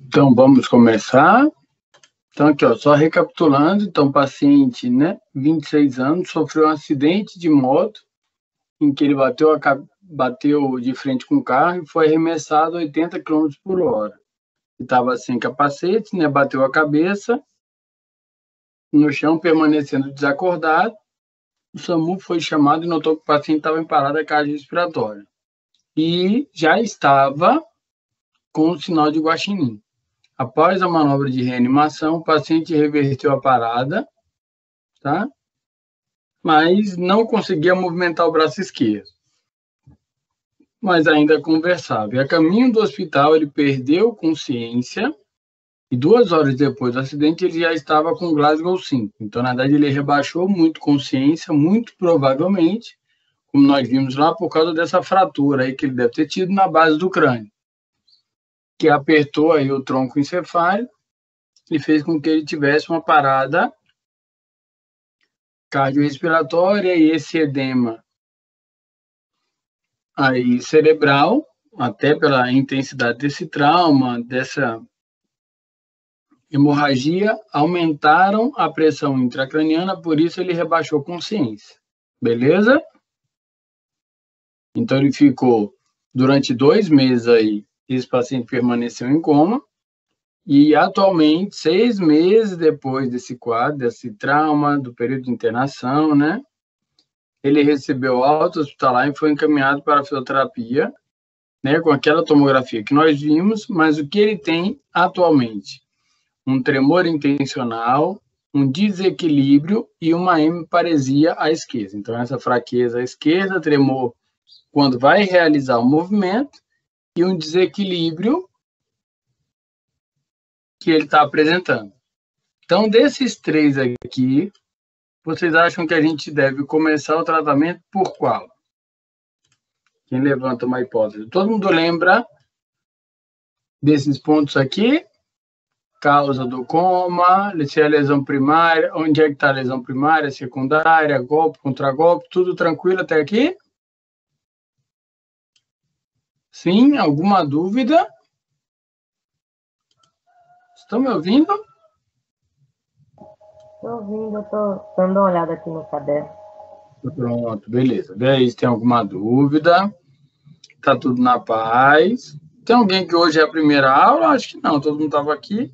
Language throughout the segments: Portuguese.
Então, vamos começar. Então, aqui, ó, só recapitulando. Então, paciente, 26 anos, sofreu um acidente de moto em que ele bateu de frente com o carro e foi arremessado a 80 km por hora. Estava sem capacete, bateu a cabeça no chão, permanecendo desacordado. O SAMU foi chamado e notou que o paciente estava em parada cardiorrespiratória e já estava com o sinal de guaxinim. Após a manobra de reanimação, o paciente reverteu a parada, tá? Mas não conseguia movimentar o braço esquerdo, mas ainda conversava. E a caminho do hospital, ele perdeu consciência e 2 horas depois do acidente, ele já estava com Glasgow 5. Então, na verdade, ele rebaixou muito consciência, muito provavelmente, como nós vimos lá, por causa dessa fratura aí que ele deve ter tido na base do crânio, que apertou aí o tronco encefálico e fez com que ele tivesse uma parada cardiorrespiratória e esse edema aí cerebral, até pela intensidade desse trauma, dessa hemorragia, aumentaram a pressão intracraniana, por isso ele rebaixou consciência. Beleza? Então ele ficou durante 2 meses aí, esse paciente permaneceu em coma, e atualmente, 6 meses depois desse quadro, desse trauma, do período de internação, ele recebeu alta hospitalar e foi encaminhado para a fisioterapia, com aquela tomografia que nós vimos, mas o que ele tem atualmente? Um tremor intencional, um desequilíbrio e uma hemiparesia à esquerda. Então, essa fraqueza à esquerda, tremor quando vai realizar o movimento e um desequilíbrio que ele está apresentando. Então, desses 3 aqui, vocês acham que a gente deve começar o tratamento por qual? Quem levanta uma hipótese? Todo mundo lembra desses pontos aqui? Causa do coma, se é a lesão primária, onde é que está a lesão primária, secundária, golpe, contragolpe, tudo tranquilo até aqui? Sim? Alguma dúvida? Estão me ouvindo? Estou ouvindo, estou dando uma olhada aqui no caderno. Pronto, beleza. Vê aí se tem alguma dúvida. Tá tudo na paz. Tem alguém que hoje é a primeira aula? Acho que não, todo mundo estava aqui.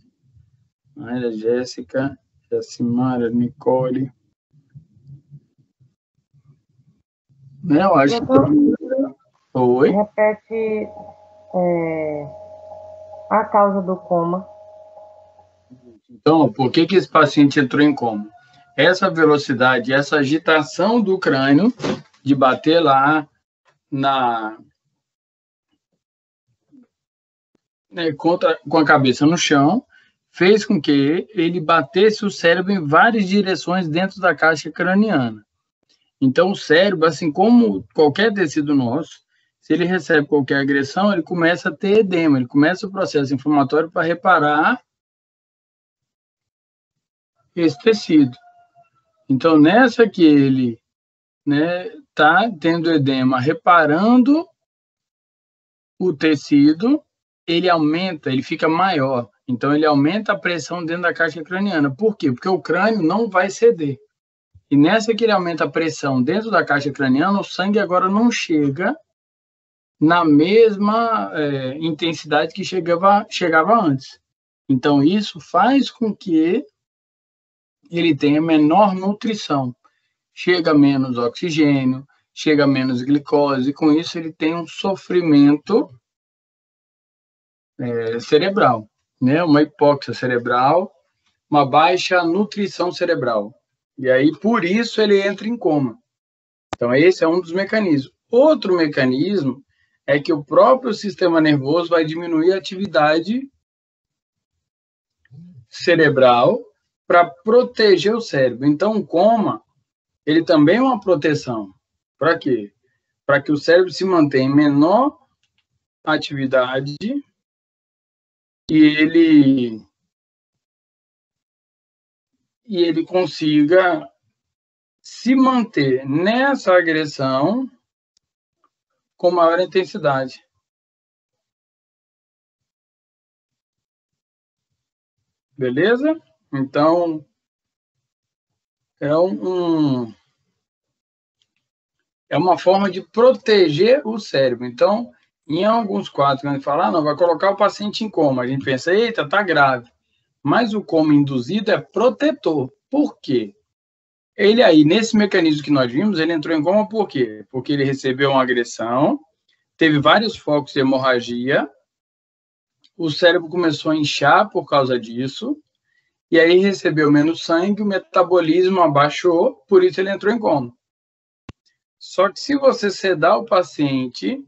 Maria, Jéssica, Jacimara, Nicole. Eu acho que todo mundo... Oi? Repete a causa do coma. Então, por que esse paciente entrou em coma? Essa velocidade, essa agitação do crânio de bater lá com a cabeça no chão, fez com que ele batesse o cérebro em várias direções dentro da caixa craniana. Então, o cérebro, assim como qualquer tecido nosso, se ele recebe qualquer agressão, ele começa a ter edema, ele começa o processo inflamatório para reparar esse tecido. Então, nessa que ele tá tendo edema, reparando o tecido, ele aumenta, ele fica maior. Então, ele aumenta a pressão dentro da caixa craniana. Por quê? Porque o crânio não vai ceder. E nessa que ele aumenta a pressão dentro da caixa craniana, o sangue agora não chega na mesma intensidade que chegava antes. Então, isso faz com que ele tenha menor nutrição. Chega menos oxigênio, chega menos glicose, e com isso ele tem um sofrimento cerebral, uma hipóxia cerebral, uma baixa nutrição cerebral. E aí, por isso, ele entra em coma. Então, esse é um dos mecanismos. Outro mecanismo é que o próprio sistema nervoso vai diminuir a atividade cerebral para proteger o cérebro. Então, o coma, ele também é uma proteção. Para quê? Para que o cérebro se mantenha em menor atividade e ele consiga se manter nessa agressão com maior intensidade. Beleza? Então, é uma forma de proteger o cérebro. Então, em alguns quadros, quando a gente fala, não, vai colocar o paciente em coma, a gente pensa, eita, tá grave. Mas o coma induzido é protetor. Por quê? Ele aí, nesse mecanismo que nós vimos, ele entrou em coma por quê? Porque ele recebeu uma agressão, teve vários focos de hemorragia, o cérebro começou a inchar por causa disso, e aí recebeu menos sangue, o metabolismo abaixou, por isso ele entrou em coma. Só que se você sedar o paciente,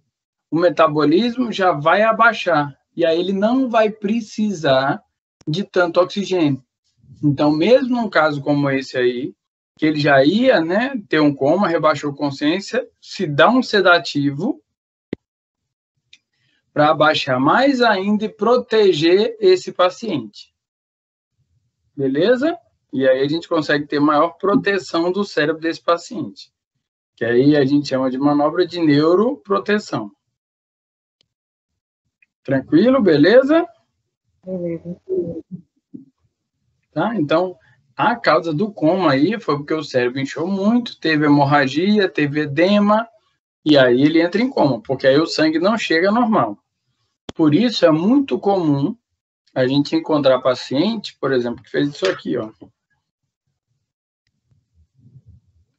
o metabolismo já vai abaixar, e aí ele não vai precisar de tanto oxigênio. Então, mesmo num caso como esse aí, que ele já ia, né, ter um coma, rebaixou consciência, se dá um sedativo para abaixar mais ainda e proteger esse paciente. Beleza? E aí a gente consegue ter maior proteção do cérebro desse paciente. Que aí a gente chama de manobra de neuroproteção. Tranquilo? Beleza? Beleza. Tá? Então, a causa do coma aí foi porque o cérebro inchou muito, teve hemorragia, teve edema, e aí ele entra em coma, porque aí o sangue não chega normal. Por isso é muito comum a gente encontrar paciente, por exemplo, que fez isso aqui, ó.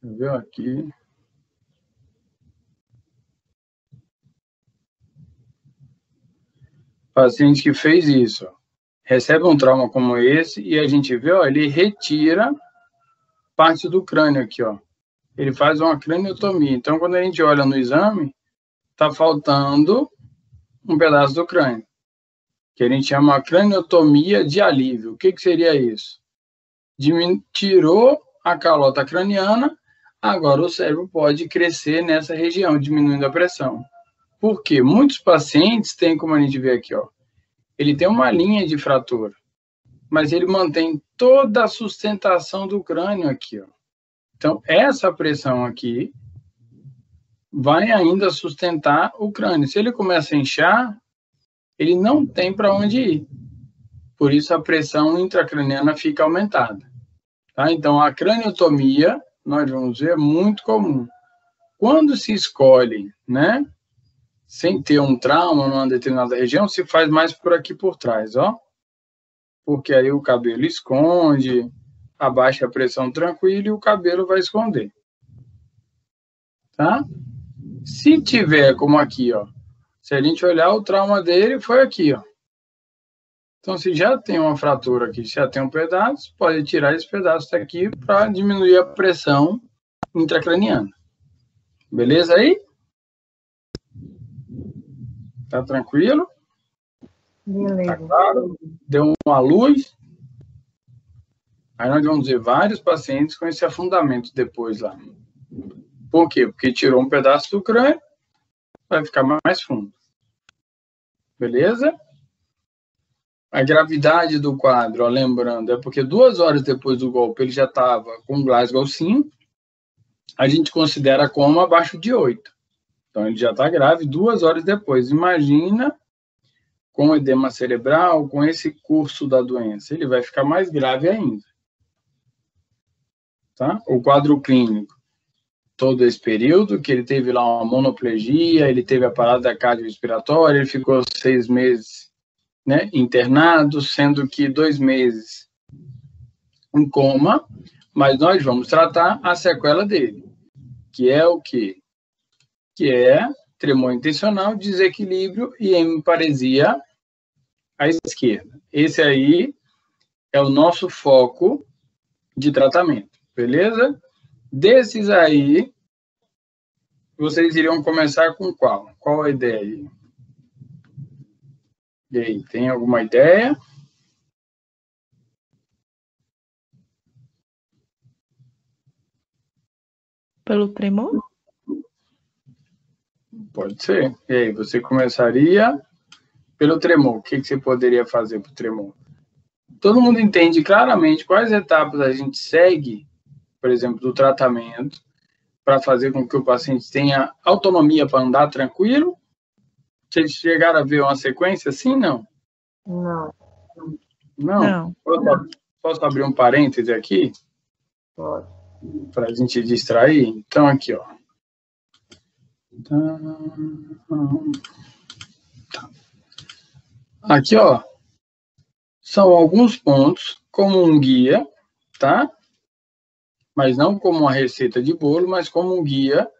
Viu aqui? Paciente que fez isso, ó, recebe um trauma como esse e a gente vê, ó, ele retira parte do crânio aqui, ó. Ele faz uma craniotomia. Então, quando a gente olha no exame, tá faltando um pedaço do crânio, que a gente chama craniotomia de alívio. O que seria isso? Tirou a calota craniana, agora o cérebro pode crescer nessa região, diminuindo a pressão. Por quê? Muitos pacientes têm, como a gente vê aqui, ó, ele tem uma linha de fratura, mas ele mantém toda a sustentação do crânio aqui, ó. Então, essa pressão aqui vai ainda sustentar o crânio. Se ele começa a inchar, ele não tem para onde ir. Por isso, a pressão intracraniana fica aumentada. Tá? Então, a craniotomia, nós vamos ver, é muito comum. Quando se escolhe, né, sem ter um trauma numa determinada região, se faz mais por aqui por trás, ó. Porque aí o cabelo esconde, abaixa a pressão tranquila e o cabelo vai esconder. Tá? Se tiver como aqui, ó, se a gente olhar o trauma dele, foi aqui, ó. Então, se já tem uma fratura aqui, se já tem um pedaço, pode tirar esse pedaço daqui para diminuir a pressão intracraniana. Beleza aí? Tá tranquilo? Beleza. Tá claro? Deu uma luz. Aí nós vamos ver vários pacientes com esse afundamento depois lá. Por quê? Porque tirou um pedaço do crânio, vai ficar mais fundo. Beleza? A gravidade do quadro, ó, lembrando, é porque 2 horas depois do golpe ele já estava com Glasgow 5, a gente considera coma abaixo de 8. Então ele já está grave 2 horas depois. Imagina com edema cerebral, com esse curso da doença, ele vai ficar mais grave ainda. Tá? O quadro clínico, todo esse período, que ele teve lá uma monoplegia, ele teve a parada cardiorrespiratória, ele ficou 6 meses, né, internado, sendo que 2 meses em coma, mas nós vamos tratar a sequela dele, que é o quê? Que é tremor intencional, desequilíbrio e hemiparesia à esquerda. Esse aí é o nosso foco de tratamento, beleza? Desses aí, vocês iriam começar com qual? Qual a ideia aí? E aí, tem alguma ideia? Pelo tremor? Pode ser. E aí, você começaria pelo tremor. O que você poderia fazer para o tremor? Todo mundo entende claramente quais etapas a gente segue, por exemplo, do tratamento, para fazer com que o paciente tenha autonomia para andar tranquilo? Vocês chegaram a ver uma sequência assim? Não? Não. Não. Posso abrir um parêntese aqui? Pode. Para a gente distrair? Então, aqui, ó. Aqui, ó. São alguns pontos, como um guia, tá? Mas não como uma receita de bolo, mas como um guia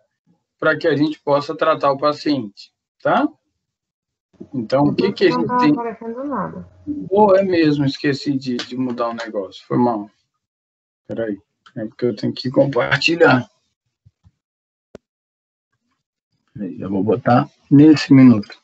para que a gente possa tratar o paciente, tá? Então, o que a gente tem... Não tá aparecendo nada. É mesmo, esqueci de mudar o negócio. Foi mal. Peraí. É porque eu tenho que compartilhar. Peraí, eu vou botar nesse minuto.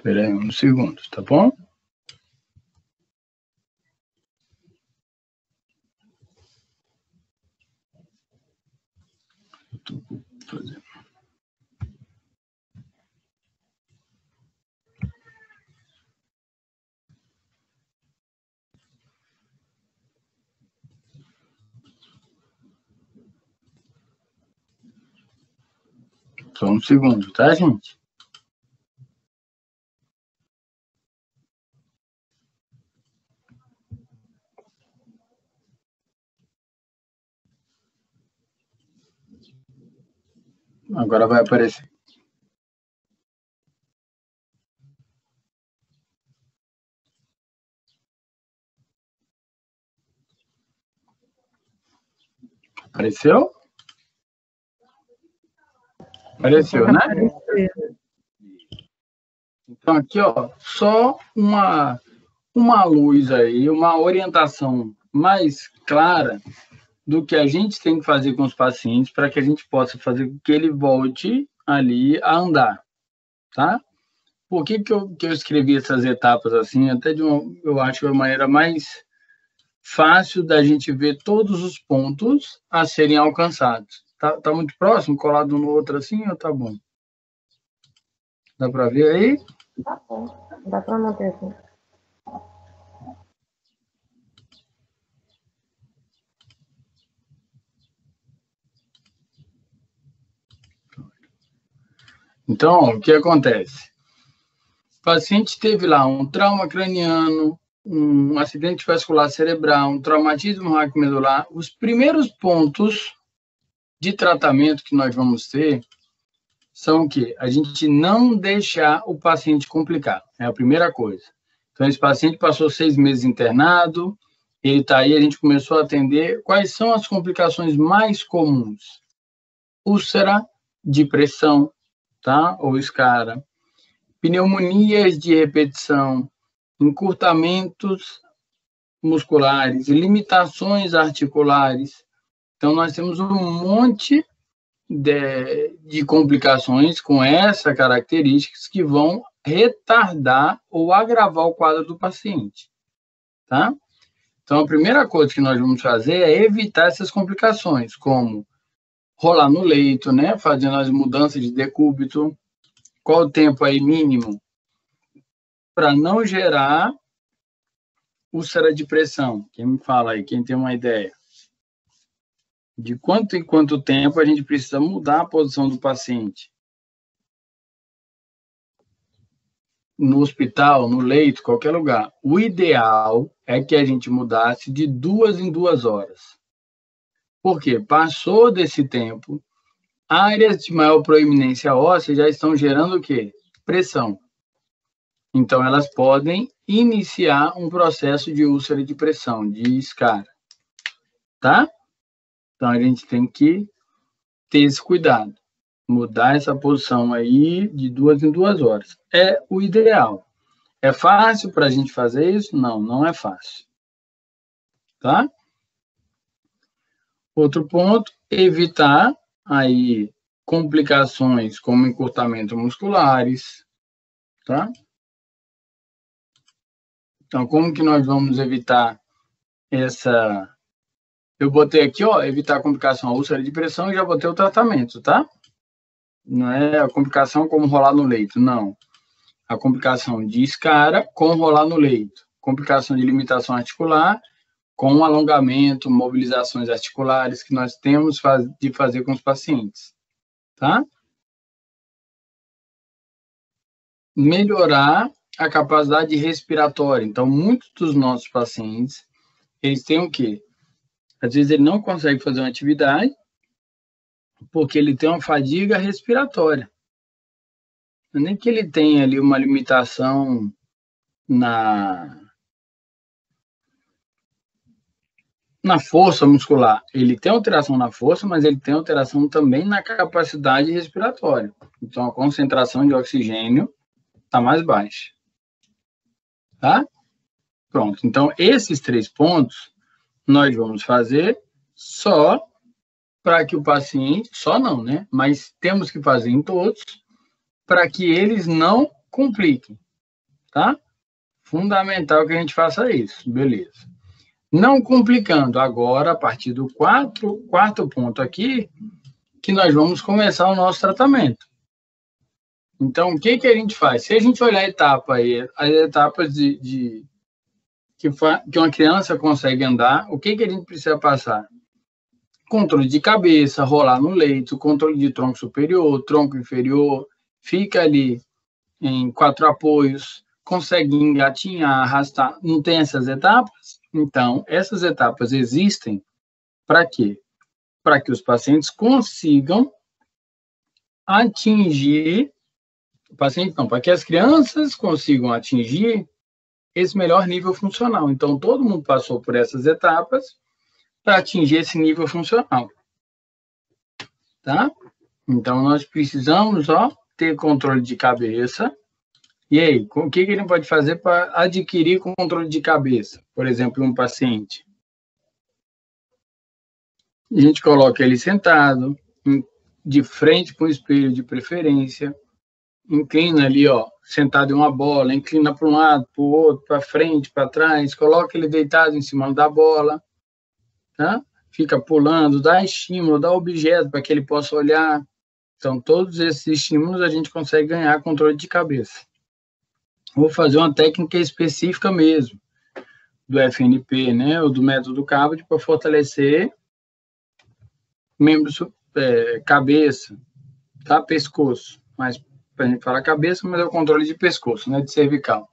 Peraí, um segundo, tá bom? Só um segundo, tá, gente? Agora vai aparecer. Apareceu? Apareceu, né? Então, aqui, ó, só uma luz aí, uma orientação mais clara do que a gente tem que fazer com os pacientes para que a gente possa fazer com que ele volte ali a andar, tá? Por que eu escrevi essas etapas assim? Até eu acho que é uma maneira mais fácil da gente ver todos os pontos a serem alcançados. Tá muito próximo, colado um no outro assim, ou tá bom? Dá para ver aí? Tá bom. Dá para manter assim. Então, o que acontece? O paciente teve lá um trauma craniano, um acidente vascular cerebral, um traumatismo raquimedular. Os primeiros pontos de tratamento que nós vamos ter são o quê? A gente não deixar o paciente complicar. É a primeira coisa. Então, esse paciente passou 6 meses internado, ele está aí, a gente começou a atender. Quais são as complicações mais comuns? Úlcera de pressão, tá? Ou escara. Pneumonias de repetição, encurtamentos musculares, limitações articulares. Então, nós temos um monte de complicações com essas características que vão retardar ou agravar o quadro do paciente, tá? Então, a primeira coisa que nós vamos fazer é evitar essas complicações, como rolar no leito, né? Fazendo as mudanças de decúbito. Qual o tempo aí mínimo para não gerar úlcera de pressão? Quem me fala aí? Quem tem uma ideia? De quanto em quanto tempo a gente precisa mudar a posição do paciente? No hospital, no leito, qualquer lugar. O ideal é que a gente mudasse de 2 em 2 horas. Por quê? Passou desse tempo, áreas de maior proeminência óssea já estão gerando o quê? Pressão. Então, elas podem iniciar um processo de úlcera de pressão, de escara. Tá? Então, a gente tem que ter esse cuidado. Mudar essa posição aí de 2 em 2 horas. É o ideal. É fácil para a gente fazer isso? Não, não é fácil. Tá? Outro ponto, evitar aí complicações como encurtamento musculares, tá? Então, como que nós vamos evitar essa... Eu botei aqui, ó, evitar complicação, úlcera de pressão, e já botei o tratamento, tá? Não é a complicação como rolar no leito, não. A complicação de escara com rolar no leito. complicação de limitação articular com alongamento, mobilizações articulares que nós temos de fazer com os pacientes, tá? Melhorar a capacidade respiratória. Então, muitos dos nossos pacientes, eles têm o quê? Às vezes ele não consegue fazer uma atividade porque ele tem uma fadiga respiratória. Nem que ele tenha ali uma limitação na força muscular. Ele tem alteração na força, mas ele tem alteração também na capacidade respiratória. Então, a concentração de oxigênio está mais baixa. Tá? Pronto. Então, esses 3 pontos nós vamos fazer só para que o paciente, só não, né? Mas temos que fazer em todos para que eles não compliquem, tá? Fundamental que a gente faça isso, beleza. Não complicando, agora, a partir do quarto ponto aqui, que nós vamos começar o nosso tratamento. Então, o que a gente faz? Se a gente olhar a etapa aí, as etapas que uma criança consegue andar, o que a gente precisa passar? Controle de cabeça, rolar no leito, controle de tronco superior, tronco inferior, fica ali em 4 apoios, consegue engatinhar, arrastar. Não tem essas etapas? Então, essas etapas existem para quê? Para que os pacientes consigam atingir, para que as crianças consigam atingir esse melhor nível funcional. Então, todo mundo passou por essas etapas para atingir esse nível funcional. Tá? Então, nós precisamos, ter controle de cabeça. E aí, o que ele pode fazer para adquirir controle de cabeça? Por exemplo, um paciente. A gente coloca ele sentado, de frente para o espelho de preferência, inclina ali, sentado em uma bola, inclina para um lado, para o outro, para frente, para trás, coloca ele deitado em cima da bola, tá? Fica pulando, dá estímulo, dá objeto para que ele possa olhar. Então, todos esses estímulos a gente consegue ganhar controle de cabeça. Vou fazer uma técnica específica mesmo, do FNP, né, ou do método Cabot, para fortalecer membros, cabeça, tá? Pescoço. Mas, a gente fala cabeça, mas é o controle de pescoço, né, de cervical.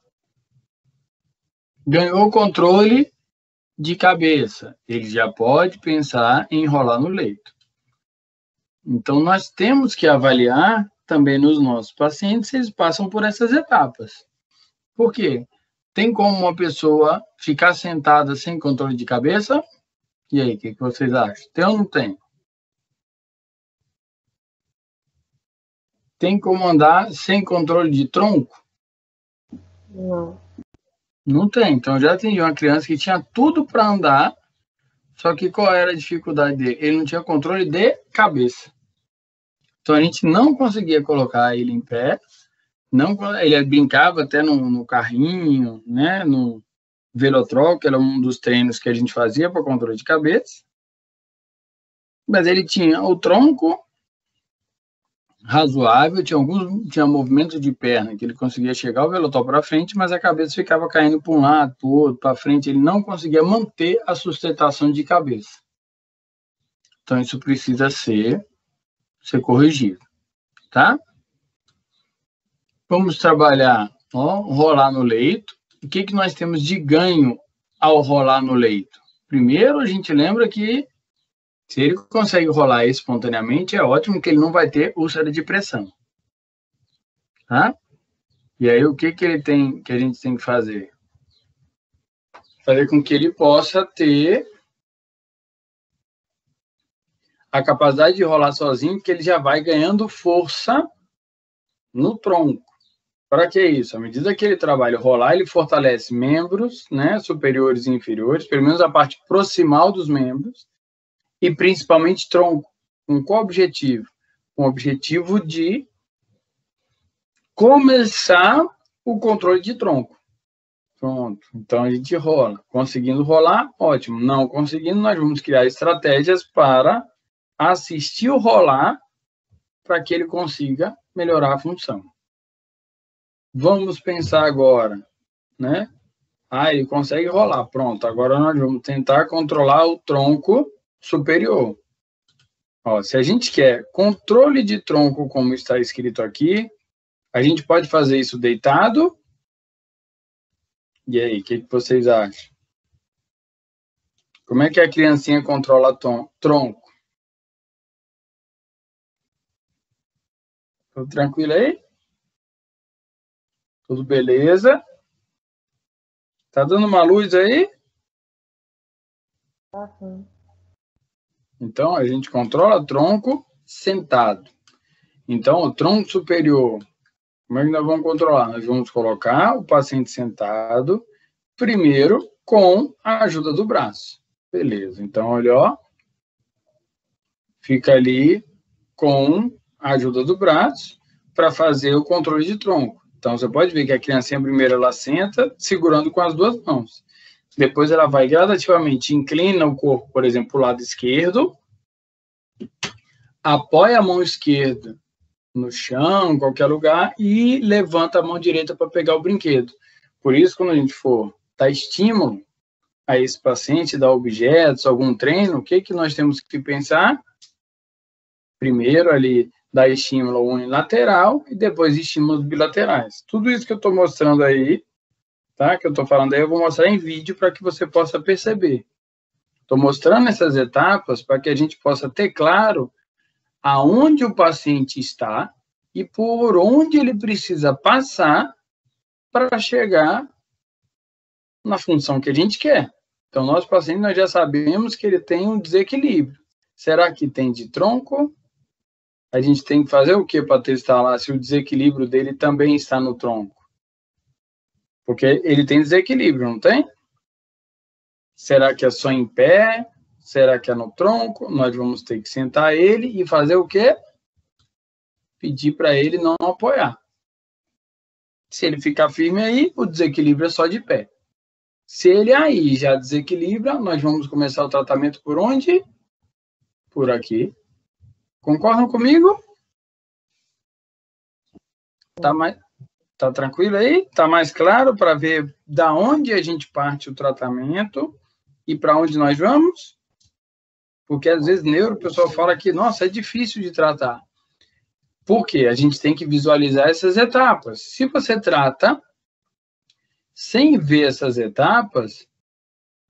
Ganhou o controle de cabeça, ele já pode pensar em enrolar no leito. Então, nós temos que avaliar também nos nossos pacientes se eles passam por essas etapas. Por quê? Tem como uma pessoa ficar sentada sem controle de cabeça? E aí, o que vocês acham? Tem ou não tem? Tem como andar sem controle de tronco? Não. Não tem. Então, eu já atendi uma criança que tinha tudo para andar, só que qual era a dificuldade dele? Ele não tinha controle de cabeça. Então, a gente não conseguia colocar ele em pé, ele brincava até no carrinho, né, no velotrol, que era um dos treinos que a gente fazia para controle de cabeça, mas ele tinha o tronco razoável, tinha movimentos de perna, que ele conseguia chegar o velotrol para frente, mas a cabeça ficava caindo para um lado, para o outro, para frente, ele não conseguia manter a sustentação de cabeça. Então, isso precisa ser corrigido, tá? Vamos trabalhar, rolar no leito. O que nós temos de ganho ao rolar no leito? Primeiro, a gente lembra que se ele consegue rolar espontaneamente, é ótimo que ele não vai ter úlcera de pressão. Tá? E aí, o que a gente tem que fazer? Fazer com que ele possa ter a capacidade de rolar sozinho, porque ele já vai ganhando força no tronco. Para que isso? À medida que ele trabalha rolar, ele fortalece membros, né, superiores e inferiores, pelo menos a parte proximal dos membros, e principalmente tronco. Com qual objetivo? Com o objetivo de começar o controle de tronco. Pronto. Então, a gente rola. Conseguindo rolar, ótimo. Não conseguindo, nós vamos criar estratégias para assistir o rolar para que ele consiga melhorar a função. Vamos pensar agora, né? Ah, ele consegue rolar. Pronto, agora nós vamos tentar controlar o tronco superior. Ó, se a gente quer controle de tronco, como está escrito aqui, a gente pode fazer isso deitado. E aí, o que vocês acham? Como é que a criancinha controla tronco? Tudo tranquilo aí? Tudo beleza? Tá dando uma luz aí? Tá sim. Então, a gente controla tronco sentado. Então, o tronco superior, como é que nós vamos controlar? Nós vamos colocar o paciente sentado, primeiro com a ajuda do braço. Beleza, então, olha, ó. Fica ali com a ajuda do braço para fazer o controle de tronco. Então, você pode ver que a criancinha primeiro ela senta segurando com as duas mãos. Depois ela vai gradativamente, inclina o corpo, por exemplo, para o lado esquerdo, apoia a mão esquerda no chão, em qualquer lugar, e levanta a mão direita para pegar o brinquedo. Por isso, quando a gente for dar estímulo a esse paciente, dar objetos, algum treino, o que nós temos que pensar? Primeiro, ali, dar estímulo unilateral e depois estímulos bilaterais. Tudo isso que eu estou mostrando aí, tá? Que eu estou falando aí, eu vou mostrar em vídeo para que você possa perceber. Estou mostrando essas etapas para que a gente possa ter claro aonde o paciente está e por onde ele precisa passar para chegar na função que a gente quer. Então, nosso paciente, nós já sabemos que ele tem um desequilíbrio. Será que tem de tronco? A gente tem que fazer o que para testar lá se o desequilíbrio dele também está no tronco? Porque ele tem desequilíbrio, não tem? Será que é só em pé? Será que é no tronco? Nós vamos ter que sentar ele e fazer o quê? Pedir para ele não apoiar. Se ele ficar firme aí, o desequilíbrio é só de pé. Se ele aí já desequilibra, nós vamos começar o tratamento por onde? Por aqui. Concordam comigo? Tá tranquilo aí? Tá mais claro para ver da onde a gente parte o tratamento e para onde nós vamos? Porque às vezes o pessoal fala que, nossa, é difícil de tratar. Por quê? A gente tem que visualizar essas etapas. Se você trata sem ver essas etapas,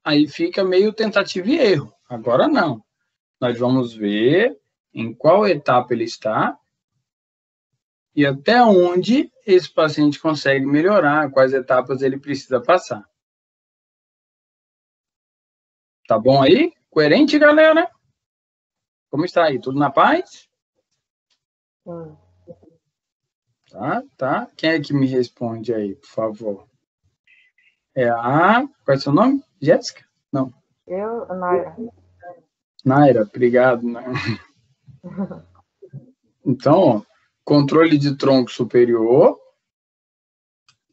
aí fica meio tentativa e erro. Agora não. Nós vamos ver em qual etapa ele está e até onde esse paciente consegue melhorar, quais etapas ele precisa passar. Tá bom aí? Coerente, galera? Como está aí? Tudo na paz? Tá. Quem é que me responde aí, por favor? Qual é o seu nome? Jéssica? Não. Eu, Naira. Naira, obrigado. Então, ó, controle de tronco superior.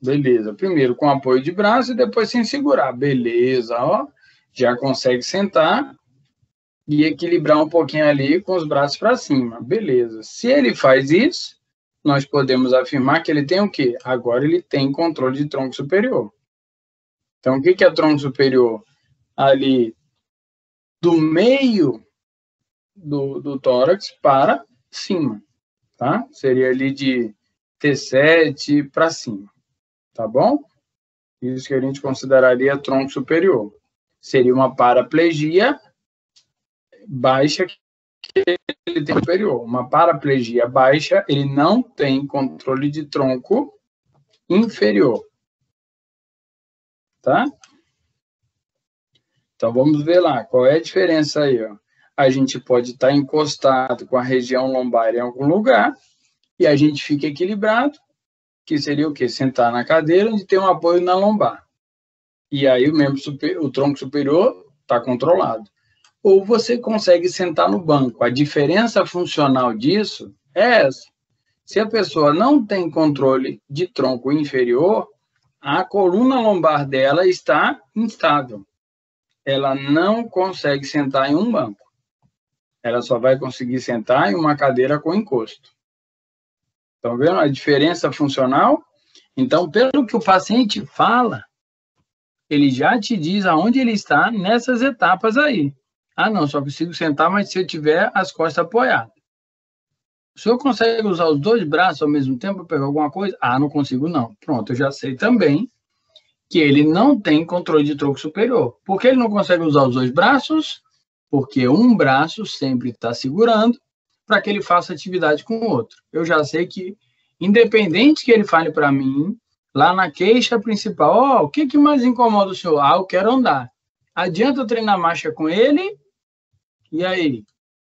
Beleza. Primeiro com apoio de braço e depois sem segurar. Beleza, ó. Já consegue sentar e equilibrar um pouquinho ali com os braços para cima. Beleza. Se ele faz isso, nós podemos afirmar que ele tem o quê? Agora ele tem controle de tronco superior. Então, o que é tronco superior? Ali do meio do tórax para cima, tá? Seria ali de T7 para cima, tá bom? Isso que a gente consideraria tronco superior. Seria uma paraplegia baixa que ele tem superior. Uma paraplegia baixa, ele não tem controle de tronco inferior, tá? Então, vamos ver lá, qual é a diferença aí, ó. A gente pode estar encostado com a região lombar em algum lugar e a gente fica equilibrado, que seria o quê? Sentar na cadeira onde tem um apoio na lombar. E aí o tronco superior está controlado. Ou você consegue sentar no banco. A diferença funcional disso é essa. Se a pessoa não tem controle de tronco inferior, a coluna lombar dela está instável. Ela não consegue sentar em um banco. Ela só vai conseguir sentar em uma cadeira com encosto. Estão vendo a diferença funcional? Então, pelo que o paciente fala, ele já te diz aonde ele está nessas etapas aí. Ah, não, só consigo sentar, mas se eu tiver as costas apoiadas. O senhor consegue usar os dois braços ao mesmo tempo para pegar alguma coisa? Ah, não consigo não. Pronto, eu já sei também que ele não tem controle de tronco superior. Por que ele não consegue usar os dois braços? Porque um braço sempre está segurando para que ele faça atividade com o outro. Eu já sei que, independente que ele fale para mim, lá na queixa principal, o que mais incomoda o senhor? Ah, eu quero andar. Adianta eu treinar marcha com ele? E aí?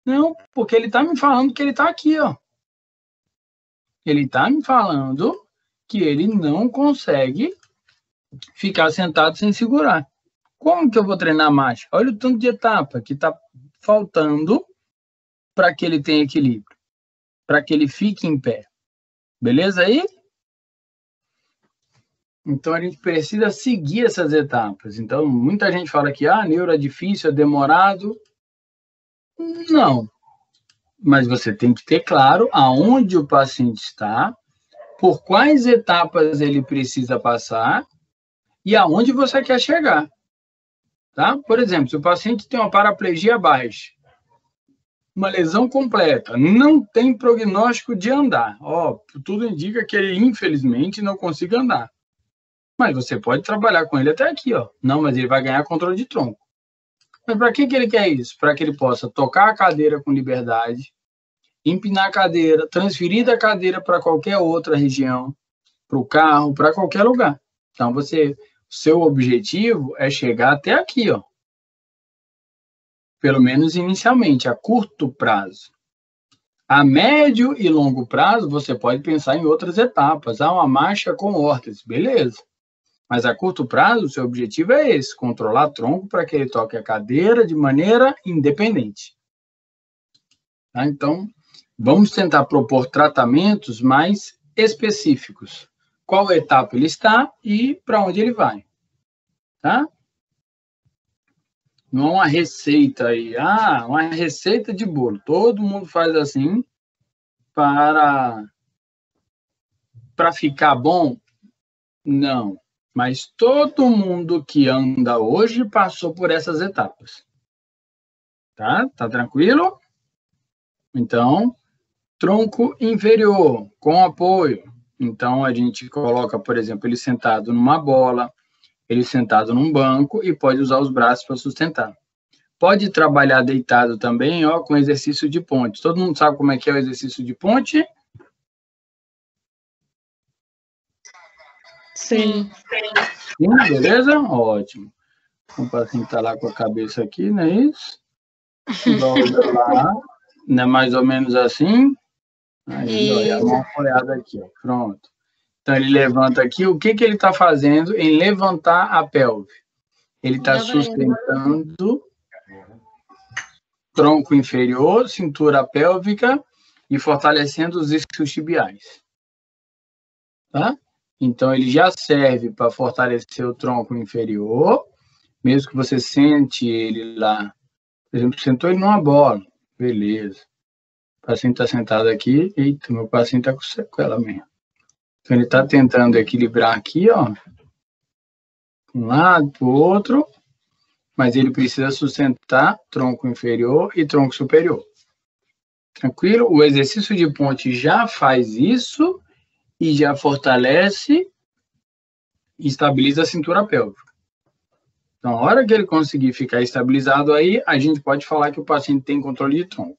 Não, porque ele está me falando que ele está aqui, ó. Ele está me falando que ele não consegue ficar sentado sem segurar. Como que eu vou treinar marcha? Olha o tanto de etapa que está faltando para que ele tenha equilíbrio, para que ele fique em pé. Beleza aí? Então, a gente precisa seguir essas etapas. Então, muita gente fala que neuro é difícil, é demorado. Não. Mas você tem que ter claro aonde o paciente está, por quais etapas ele precisa passar e aonde você quer chegar. Tá? Por exemplo, se o paciente tem uma paraplegia baixa, uma lesão completa, não tem prognóstico de andar. Tudo indica que ele, infelizmente, não consiga andar. Mas você pode trabalhar com ele até aqui, ó. Não, mas ele vai ganhar controle de tronco. Mas para que ele quer isso? Para que ele possa tocar a cadeira com liberdade, empinar a cadeira, transferir da cadeira para qualquer outra região, para o carro, para qualquer lugar. Então, seu objetivo é chegar até aqui, ó. Pelo menos inicialmente, a curto prazo. A médio e longo prazo, você pode pensar em outras etapas. Uma marcha com órtese, beleza. Mas a curto prazo, o seu objetivo é esse, controlar tronco para que ele toque a cadeira de maneira independente. Tá? Então, vamos tentar propor tratamentos mais específicos. Qual etapa ele está e para onde ele vai. Tá? Não é uma receita aí. Uma receita de bolo. Todo mundo faz assim para ficar bom? Não. Mas todo mundo que anda hoje passou por essas etapas. Tá? Tá tranquilo? Então, tronco inferior, com apoio. Então, a gente coloca, por exemplo, ele sentado numa bola, ele sentado num banco e pode usar os braços para sustentar. Pode trabalhar deitado também, com exercício de ponte. Todo mundo sabe como é que é o exercício de ponte? Sim. Sim, beleza? Ótimo. O paciente está lá com a cabeça aqui, não é isso? Lá, né, mais ou menos assim. Aí, olha, a mão apoiada aqui, ó. Pronto. Então, ele levanta aqui. O que ele está fazendo em levantar a pelve? Ele está sustentando tronco inferior, cintura pélvica e fortalecendo os isquios tibiais. Tá? Então, ele já serve para fortalecer o tronco inferior, mesmo que você sente ele lá. Por exemplo, sentou ele numa bola. Beleza. O paciente está sentado aqui. Eita, meu paciente está com sequela mesmo. Então, ele está tentando equilibrar aqui, ó. Um lado, para o outro. Mas ele precisa sustentar tronco inferior e tronco superior. Tranquilo? O exercício de ponte já faz isso e já fortalece e estabiliza a cintura pélvica. Então, a hora que ele conseguir ficar estabilizado aí, a gente pode falar que o paciente tem controle de tronco.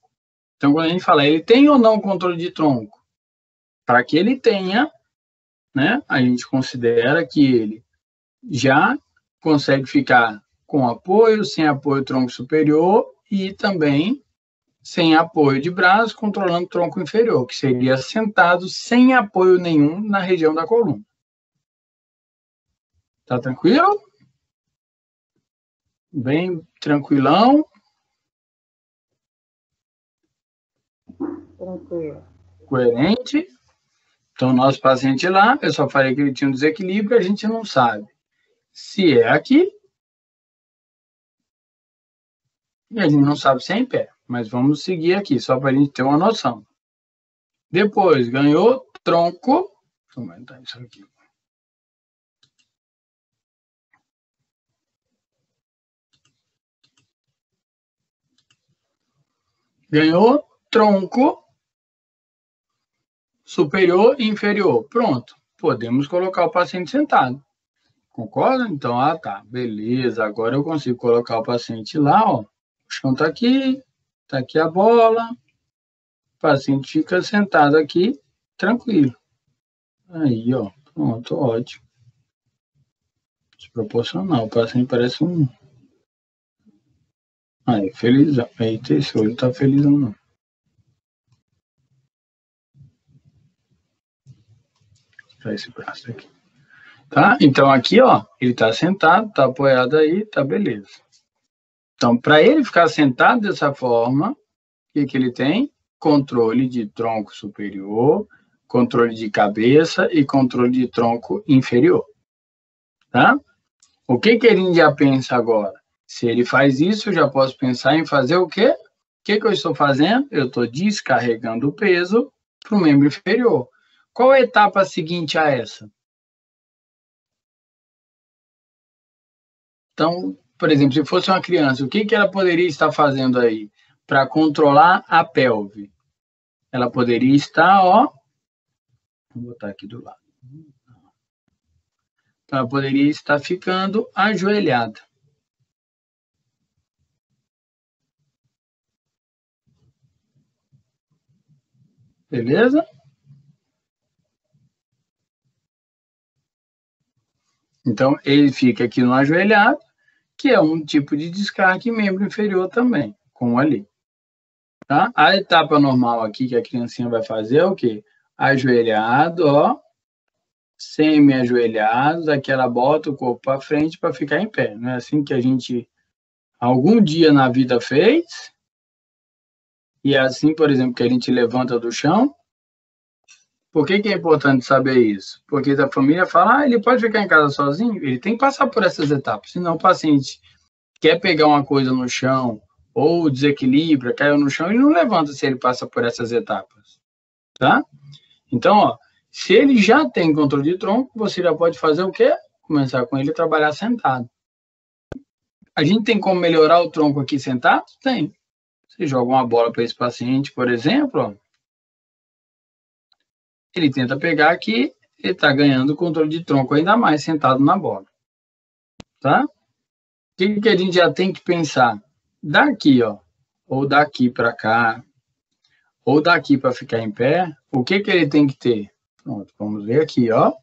Então, quando a gente fala, ele tem ou não controle de tronco? Para que ele tenha, né, a gente considera que ele já consegue ficar com apoio, sem apoio tronco superior e também sem apoio de braço, controlando o tronco inferior, que seria sentado sem apoio nenhum na região da coluna. Tá tranquilo? Bem tranquilão? Tranquilo. Coerente? Então, nosso paciente lá, eu só falei que ele tinha um desequilíbrio, a gente não sabe se é aqui, e a gente não sabe se é em pé, mas vamos seguir aqui, só para a gente ter uma noção. Depois, ganhou tronco, deixa eu aumentar isso aqui. Ganhou tronco superior e inferior. Pronto. Podemos colocar o paciente sentado. Concorda? Então, tá. Beleza. Agora eu consigo colocar o paciente lá, ó. O chão tá aqui a bola. O paciente fica sentado aqui, tranquilo. Aí, ó. Pronto, ótimo. Desproporcional. O paciente parece um... Aí, felizão. Eita, esse olho tá felizão, não. Pra esse braço aqui. Tá? Então, aqui, ó, ele tá sentado, tá apoiado aí, tá beleza. Então, para ele ficar sentado dessa forma, o que ele tem? Controle de tronco superior, controle de cabeça e controle de tronco inferior. Tá? O que a gente já pensa agora? Se ele faz isso, eu já posso pensar em fazer o quê? O que eu estou fazendo? Eu estou descarregando o peso para o membro inferior. Qual é a etapa seguinte a essa? Então, por exemplo, se fosse uma criança, o que ela poderia estar fazendo aí para controlar a pelve? Ela poderia estar, ó, vou botar aqui do lado. Ela poderia estar ficando ajoelhada. Beleza? Então, ele fica aqui no ajoelhado, que é um tipo de descarga em membro inferior também, como ali. Tá? A etapa normal aqui que a criancinha vai fazer é o quê? Ajoelhado, ó, semi-ajoelhado, daqui ela bota o corpo para frente para ficar em pé. Não é assim que a gente algum dia na vida fez? E é assim, por exemplo, que a gente levanta do chão? Por que é importante saber isso? Porque a família fala, ele pode ficar em casa sozinho? Ele tem que passar por essas etapas, senão o paciente quer pegar uma coisa no chão ou desequilibra, caiu no chão, ele não levanta se ele passa por essas etapas, tá? Então, ó, se ele já tem controle de tronco, você já pode fazer o quê? Começar com ele a trabalhar sentado. A gente tem como melhorar o tronco aqui sentado? Tem. Você joga uma bola para esse paciente, por exemplo, ó, ele tenta pegar aqui, ele está ganhando o controle de tronco ainda mais sentado na bola. Tá? O que a gente já tem que pensar? Daqui, ó, ou daqui para cá, ou daqui para ficar em pé, o que ele tem que ter? Pronto, vamos ver aqui, ó.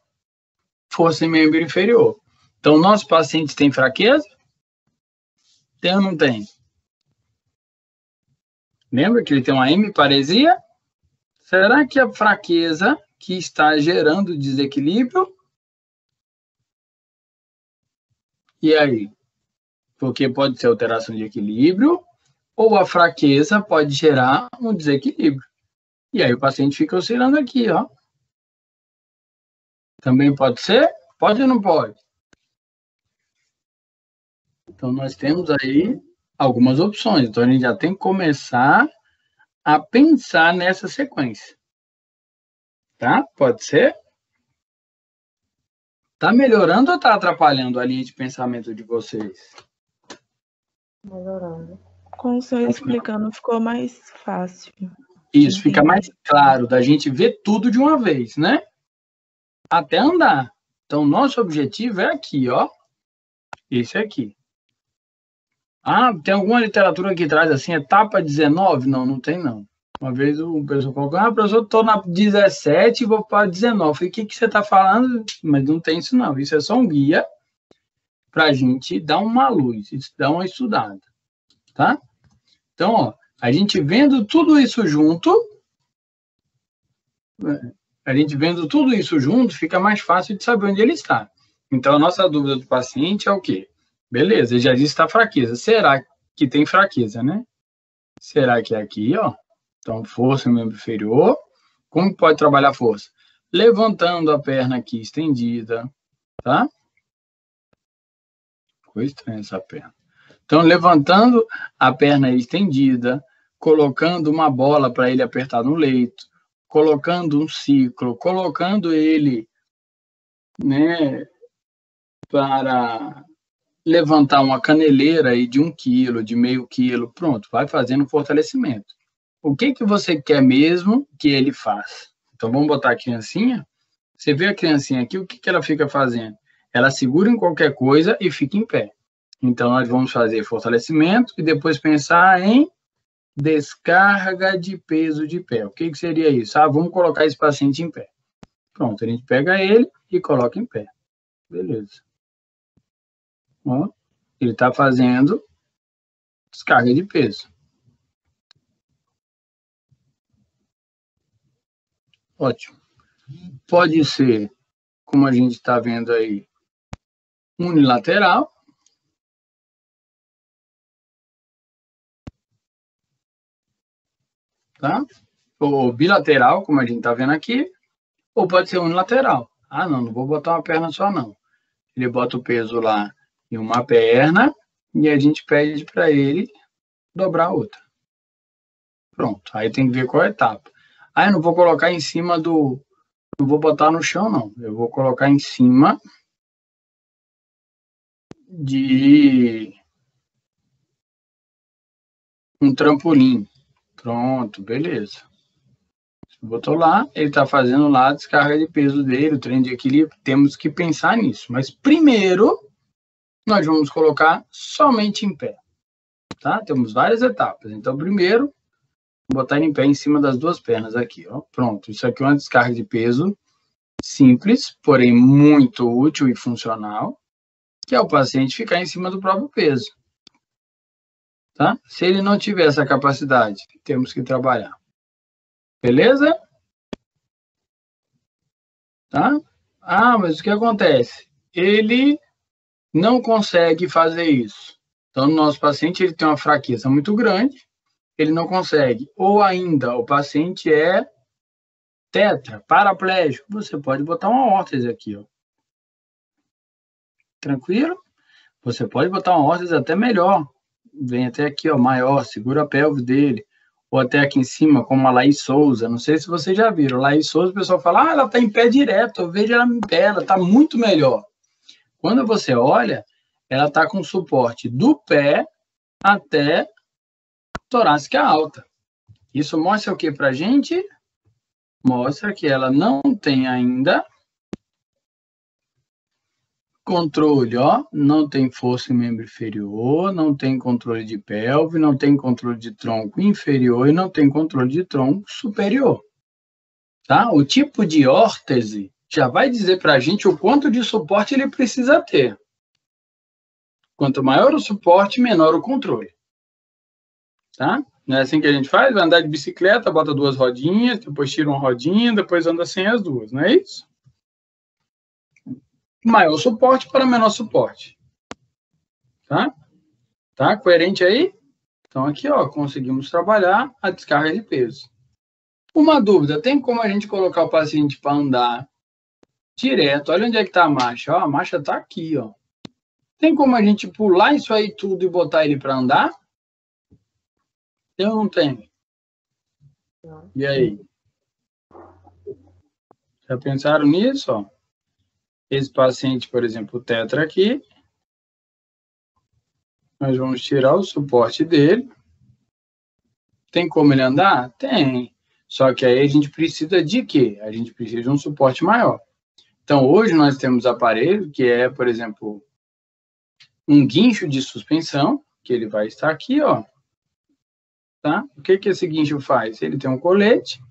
Força em membro inferior. Então, nosso paciente tem fraqueza? Tem ou não tem? Lembra que ele tem uma hemiparesia? Será que a fraqueza que está gerando desequilíbrio? E aí? Porque pode ser alteração de equilíbrio ou a fraqueza pode gerar um desequilíbrio. E aí o paciente fica oscilando aqui, ó. Também pode ser? Pode ou não pode? Então, nós temos aí algumas opções. Então, a gente já tem que começar a pensar nessa sequência. Tá? Pode ser? Tá melhorando ou tá atrapalhando a linha de pensamento de vocês? Melhorando. Com o senhor explicando, ficou mais fácil. Isso, fica mais claro da gente ver tudo de uma vez, né? Até andar. Então, nosso objetivo é aqui, ó. Esse aqui. Ah, tem alguma literatura que traz assim, etapa 19? Não, não tem não. Uma vez o pessoal colocou, professor, estou na 17 e vou para 19. Eu falei, o que você está falando? Mas não tem isso não. Isso é só um guia para a gente dar uma luz, dar uma estudada. Tá? Então, ó, a gente vendo tudo isso junto, fica mais fácil de saber onde ele está. Então, a nossa dúvida do paciente é o quê? Beleza, ele já disse que está fraqueza. Será que tem fraqueza, né? Será que é aqui, ó? Então, força no membro inferior. Como pode trabalhar a força? Levantando a perna aqui estendida, tá? Ficou estranha essa perna. Então, levantando a perna estendida, colocando uma bola para ele apertar no leito, colocando um ciclo, colocando ele, né, para levantar uma caneleira aí de 1 quilo, de meio quilo, pronto, vai fazendo fortalecimento. o que você quer mesmo que ele faça? Então, vamos botar a criancinha. Você vê a criancinha aqui, o que ela fica fazendo? Ela segura em qualquer coisa e fica em pé. Então, nós vamos fazer fortalecimento e depois pensar em descarga de peso de pé. O que seria isso? Vamos colocar esse paciente em pé. Pronto, a gente pega ele e coloca em pé. Beleza. Ó, ele está fazendo descarga de peso. Ótimo. Pode ser, como a gente está vendo aí, unilateral. Tá? Ou bilateral, como a gente está vendo aqui. Ou pode ser unilateral. Não vou botar uma perna só, não. Ele bota o peso lá em uma perna e a gente pede para ele dobrar a outra. Pronto. Aí tem que ver qual é a etapa. Eu não vou colocar em cima do... Não vou botar no chão, não. Eu vou colocar em cima de um trampolim. Pronto, beleza. Botou lá, ele está fazendo lá a descarga de peso dele, o treino de equilíbrio. Temos que pensar nisso. Mas primeiro, nós vamos colocar somente em pé. Tá? Temos várias etapas. Então, primeiro, botar ele em pé em cima das duas pernas aqui. Ó. Pronto, isso aqui é uma descarga de peso simples, porém muito útil e funcional, que é o paciente ficar em cima do próprio peso. Tá? Se ele não tiver essa capacidade, temos que trabalhar. Beleza? Tá? Mas o que acontece? Ele não consegue fazer isso. Então, o nosso paciente ele tem uma fraqueza muito grande, ele não consegue. Ou ainda, o paciente é tetra, paraplégico. Você pode botar uma órtese aqui, ó. Tranquilo? Você pode botar uma órtese até melhor. Vem até aqui, ó, maior, segura a pelve dele. Ou até aqui em cima, como a Laís Souza. Não sei se vocês já viram. Laís Souza, o pessoal fala, ela está em pé direto. Eu vejo ela em pé, ela está muito melhor. Quando você olha, ela está com suporte do pé até torácica alta. Isso mostra o que para a gente? Mostra que ela não tem ainda controle, ó, não tem força em membro inferior, não tem controle de pelve, não tem controle de tronco inferior e não tem controle de tronco superior. Tá? O tipo de órtese já vai dizer para a gente o quanto de suporte ele precisa ter. Quanto maior o suporte, menor o controle. Tá? Não é assim que a gente faz? Vai andar de bicicleta, bota duas rodinhas, depois tira uma rodinha, depois anda sem as duas, não é isso? Maior suporte para menor suporte. Tá? Tá? Coerente aí? Então, aqui, ó, conseguimos trabalhar a descarga de peso. Uma dúvida, tem como a gente colocar o paciente para andar direto? Olha onde é que está a marcha. Ó, a marcha está aqui, ó. Tem como a gente pular isso aí tudo e botar ele para andar? Eu não tenho. E aí? Já pensaram nisso? Ó? Esse paciente, por exemplo, o tetra aqui. Nós vamos tirar o suporte dele. Tem como ele andar? Tem. Só que aí a gente precisa de quê? A gente precisa de um suporte maior. Então, hoje nós temos aparelho que é, por exemplo, um guincho de suspensão, que ele vai estar aqui, ó. Tá? O que esse guincho faz? Ele tem um colete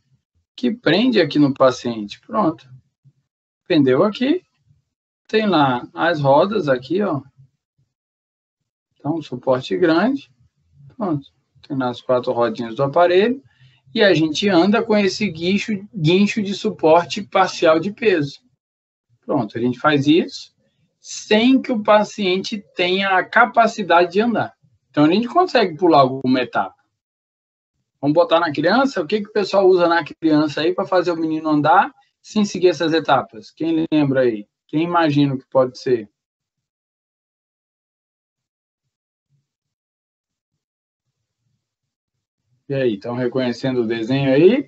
que prende aqui no paciente. Pronto. Prendeu aqui. Tem lá as rodas aqui, ó. Então, um suporte grande. Pronto. Tem lá as 4 rodinhas do aparelho. E a gente anda com esse guincho de suporte parcial de peso. Pronto, a gente faz isso sem que o paciente tenha a capacidade de andar. Então, a gente consegue pular alguma etapa. Vamos botar na criança? O que o pessoal usa na criança aí para fazer o menino andar sem seguir essas etapas? Quem lembra aí? Quem imagina o que pode ser? E aí, estão reconhecendo o desenho aí?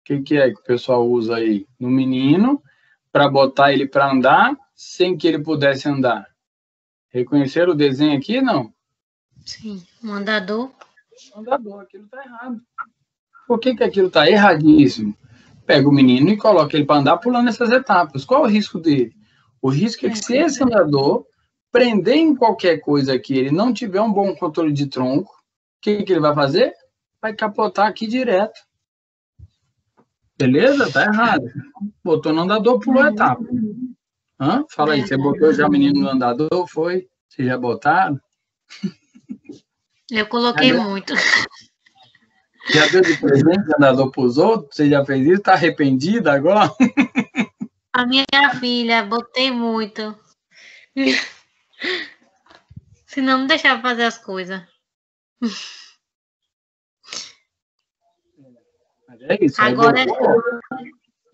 O que é que o pessoal usa aí no menino para botar ele para andar sem que ele pudesse andar? Reconheceram o desenho aqui, não? Sim, um andador. andador, aquilo está errado. Por que aquilo está erradíssimo? Pega o menino e coloca ele para andar pulando essas etapas. Qual é o risco dele? O risco é que se esse andador prender em qualquer coisa que ele não tiver um bom controle de tronco, o que ele vai fazer? Vai capotar aqui direto. Beleza? Tá errado. Botou no andador, pulou a etapa. Hã? Fala aí, você botou já o menino no andador, foi? Vocês já botaram? Eu coloquei muito. Já deu de presente andador para os outros? Você já fez isso? Tá arrependida agora? A minha filha, botei muito. Senão não deixava fazer as coisas. É isso. Agora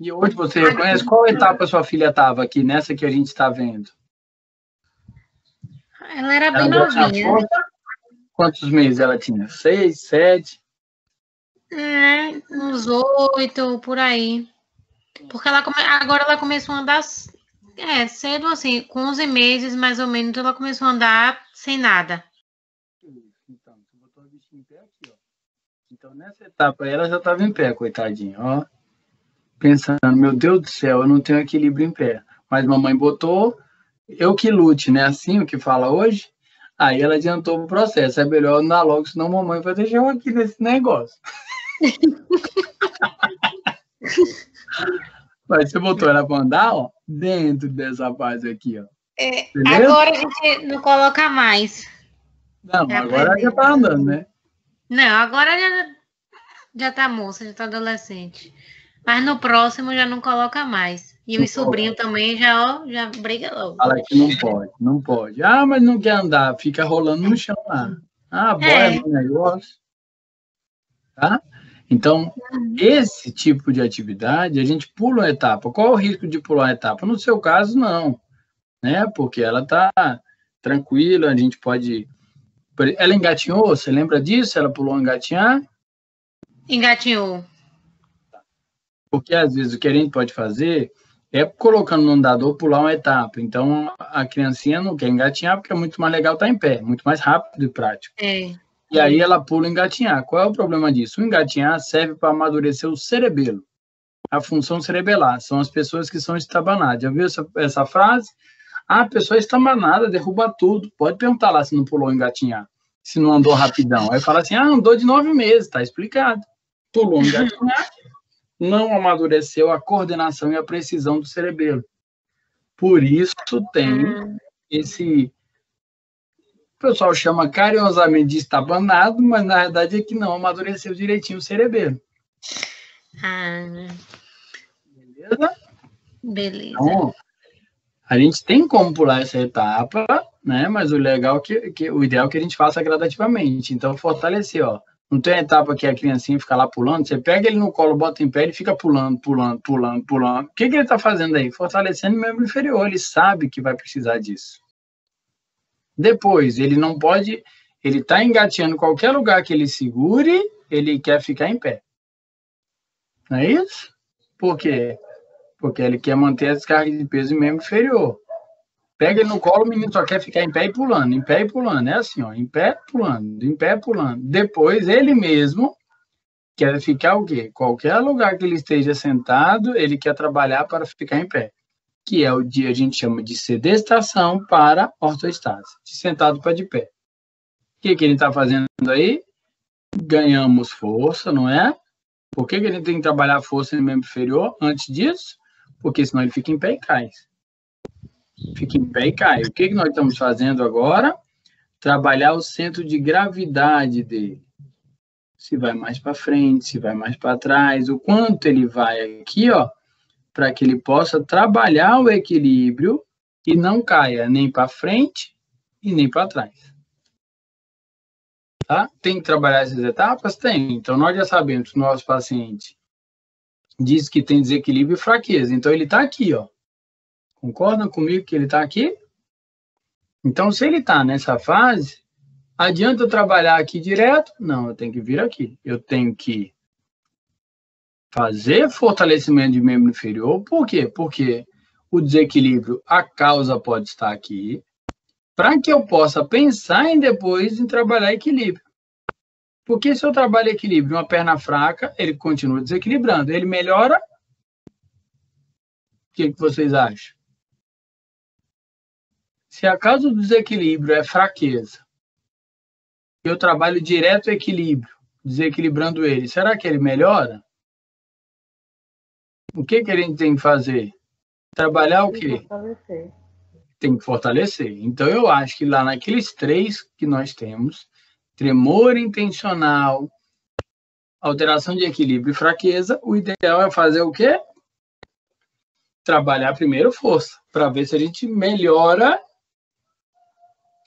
E hoje você reconhece qual etapa sua filha estava aqui, nessa que a gente está vendo? ela era bem novinha. Quantos meses ela tinha? 6, 7? Uns 8, por aí. Porque agora ela começou a andar cedo, assim, com 11 meses, mais ou menos, ela começou a andar sem nada. Então, você botou o bichinho em pé aqui, ó. Então, nessa etapa ela já estava em pé, coitadinha, ó. Pensando, meu Deus do céu, eu não tenho equilíbrio em pé. Mas mamãe botou, eu que lute, né? Assim o que fala hoje. Aí ela adiantou o processo. É melhor andar logo, senão mamãe vai deixar eu aqui nesse negócio. Mas você botou ela para andar, ó, dentro dessa fase aqui, ó. Agora a gente não coloca mais. Não, agora já tá andando, né? Não, agora já tá moça, já tá adolescente. Mas no próximo já não coloca mais. E o sobrinho também já briga logo. Fala que não pode, não pode. Ah, mas não quer andar, fica rolando no chão lá. Ah, boia no negócio. Tá? Então, esse tipo de atividade, a gente pula uma etapa. Qual é o risco de pular uma etapa? No seu caso, não. Né? Porque ela tá tranquila, a gente pode... Ela engatinhou, você lembra disso? Ela pulou engatinhar? Engatinhou. Porque, às vezes, o que a gente pode fazer é, colocando no andador, pular uma etapa. Então, a criancinha não quer engatinhar, porque é muito mais legal estar em pé, muito mais rápido e prático. E aí ela pula engatinhar. Qual é o problema disso? O engatinhar serve para amadurecer o cerebelo. A função cerebelar. São as pessoas que são estabanadas. Já viu essa frase? Ah, a pessoa é estabanada, derruba tudo. Pode perguntar lá se não pulou engatinhar. Se não andou rapidão. Aí fala assim, andou de 9 meses, tá explicado. Pulou engatinhar, não amadureceu a coordenação e a precisão do cerebelo. Por isso tem esse... O pessoal chama carinhosamente de estabanado, mas na verdade é que não amadureceu direitinho o cerebelo. Beleza? Então, a gente tem como pular essa etapa, né? Mas o legal o ideal é que a gente faça gradativamente. Então, fortalecer, ó. Não tem etapa que a criancinha fica lá pulando, você pega ele no colo, bota em pé, ele fica pulando. O que ele está fazendo aí? Fortalecendo o membro inferior, ele sabe que vai precisar disso. Depois, ele não pode, ele está engateando qualquer lugar que ele segure, ele quer ficar em pé. Não é isso? Por quê? Porque ele quer manter a descarga de peso em membro inferior. Pega ele no colo, o menino só quer ficar em pé e pulando, em pé e pulando. É assim, ó, em pé, pulando, em pé, pulando. Depois, ele mesmo quer ficar o quê? Qualquer lugar que ele esteja sentado, ele quer trabalhar para ficar em pé. Que é o dia a gente chama de sedestação para ortoestase. De sentado para de pé. O que ele está fazendo aí? Ganhamos força, não é? Por que ele tem que trabalhar a força no membro inferior antes disso? Porque senão ele fica em pé e cai. Fica em pé e cai. O que nós estamos fazendo agora? Trabalhar o centro de gravidade dele. Se vai mais para frente, se vai mais para trás, o quanto ele vai aqui, ó, para que ele possa trabalhar o equilíbrio e não caia nem para frente e nem para trás. Tá? Tem que trabalhar essas etapas? Tem. Então, nós já sabemos que o nosso paciente diz que tem desequilíbrio e fraqueza. Então, ele está aqui, ó. Concordam comigo que ele está aqui? Então, se ele está nessa fase, adianta eu trabalhar aqui direto? Não, eu tenho que vir aqui. Eu tenho que fazer fortalecimento de membro inferior. Por quê? Porque o desequilíbrio, a causa pode estar aqui, para que eu possa pensar depois em trabalhar equilíbrio. Porque se eu trabalho equilíbrio uma perna fraca, ele continua desequilibrando. Ele melhora? O que vocês acham? Se a causa do desequilíbrio é fraqueza, eu trabalho direto o equilíbrio, desequilibrando ele, será que ele melhora? O que a gente tem que fazer? Trabalhar o quê? Fortalecer. Tem que fortalecer. Então, eu acho que lá naqueles 3 que nós temos, tremor intencional, alteração de equilíbrio e fraqueza, o ideal é fazer o quê? Trabalhar primeiro força, para ver se a gente melhora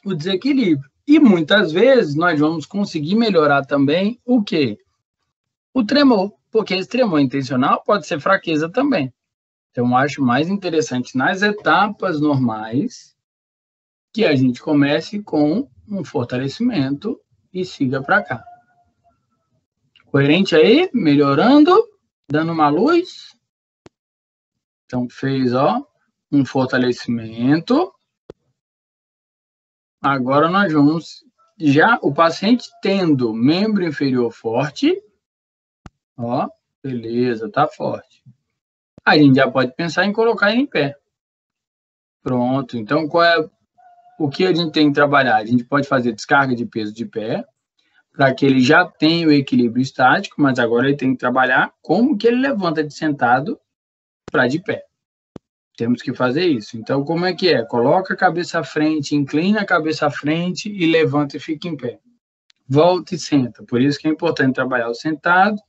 o desequilíbrio. E muitas vezes nós vamos conseguir melhorar também o quê? O tremor, porque esse tremor intencional pode ser fraqueza também. Então, eu acho mais interessante nas etapas normais que a gente comece com um fortalecimento e siga para cá. Coerente aí? Melhorando, dando uma luz. Então, fez, ó, um fortalecimento. Agora nós vamos, já o paciente tendo membro inferior forte, ó, beleza, tá forte. A gente já pode pensar em colocar ele em pé. Pronto, então qual é o que a gente tem que trabalhar? A gente pode fazer descarga de peso de pé, para que ele já tenha o equilíbrio estático, mas agora ele tem que trabalhar como que ele levanta de sentado para de pé. Temos que fazer isso. Então, como é que é? Coloca a cabeça à frente, inclina a cabeça à frente e levanta e fica em pé. Volta e senta. Por isso que é importante trabalhar o sentado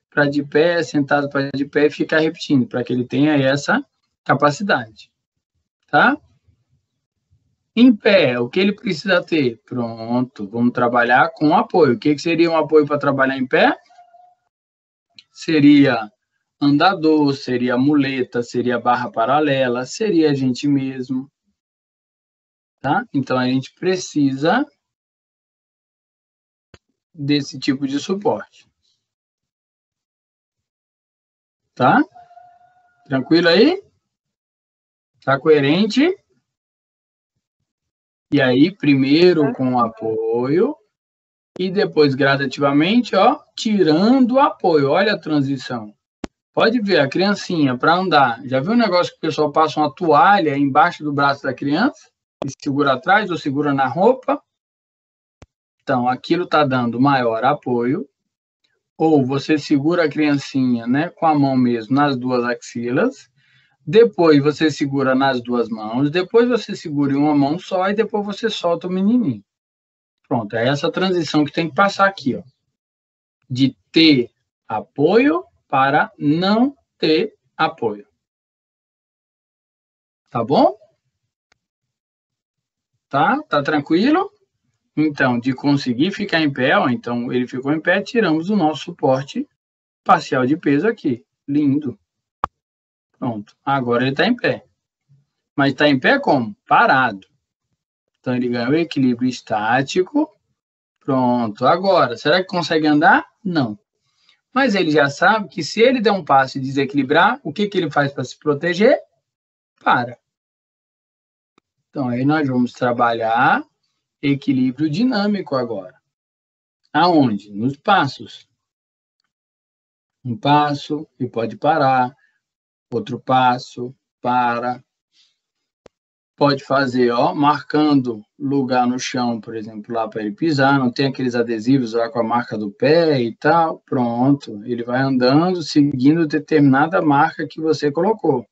para de pé, sentado para de pé e ficar repetindo, para que ele tenha essa capacidade. Tá? Em pé, o que ele precisa ter? Pronto, vamos trabalhar com apoio. O que seria um apoio para trabalhar em pé? Seria andador, seria muleta, seria barra paralela, seria a gente mesmo. Tá? Então, a gente precisa desse tipo de suporte. Tá? Tranquilo aí? Tá coerente? E aí, primeiro com apoio e depois gradativamente, ó, tirando o apoio. Olha a transição. Pode ver, a criancinha, para andar, já viu o negócio que o pessoal passa uma toalha embaixo do braço da criança? E segura atrás ou segura na roupa? Então, aquilo está dando maior apoio. Ou você segura a criancinha, né, com a mão mesmo nas 2 axilas. Depois você segura nas 2 mãos. Depois você segura em uma mão só e depois você solta o menininho. Pronto, é essa transição que tem que passar aqui, ó. De ter apoio para não ter apoio. Tá bom? Tá? Tá tranquilo? Então, de conseguir ficar em pé, ó, então ele ficou em pé, tiramos o nosso suporte parcial de peso aqui. Lindo. Pronto. Agora ele está em pé. Mas está em pé como? Parado. Então, ele ganhou equilíbrio estático. Pronto. Agora, será que consegue andar? Não. Mas ele já sabe que se ele der um passo e desequilibrar, o que ele faz para se proteger? Para. Então, aí nós vamos trabalhar equilíbrio dinâmico agora. Aonde? Nos passos. Um passo e pode parar. Outro passo, para. Pode fazer, ó, marcando lugar no chão, por exemplo, lá para ele pisar. Não tem aqueles adesivos lá com a marca do pé e tal. Pronto. Ele vai andando, seguindo determinada marca que você colocou.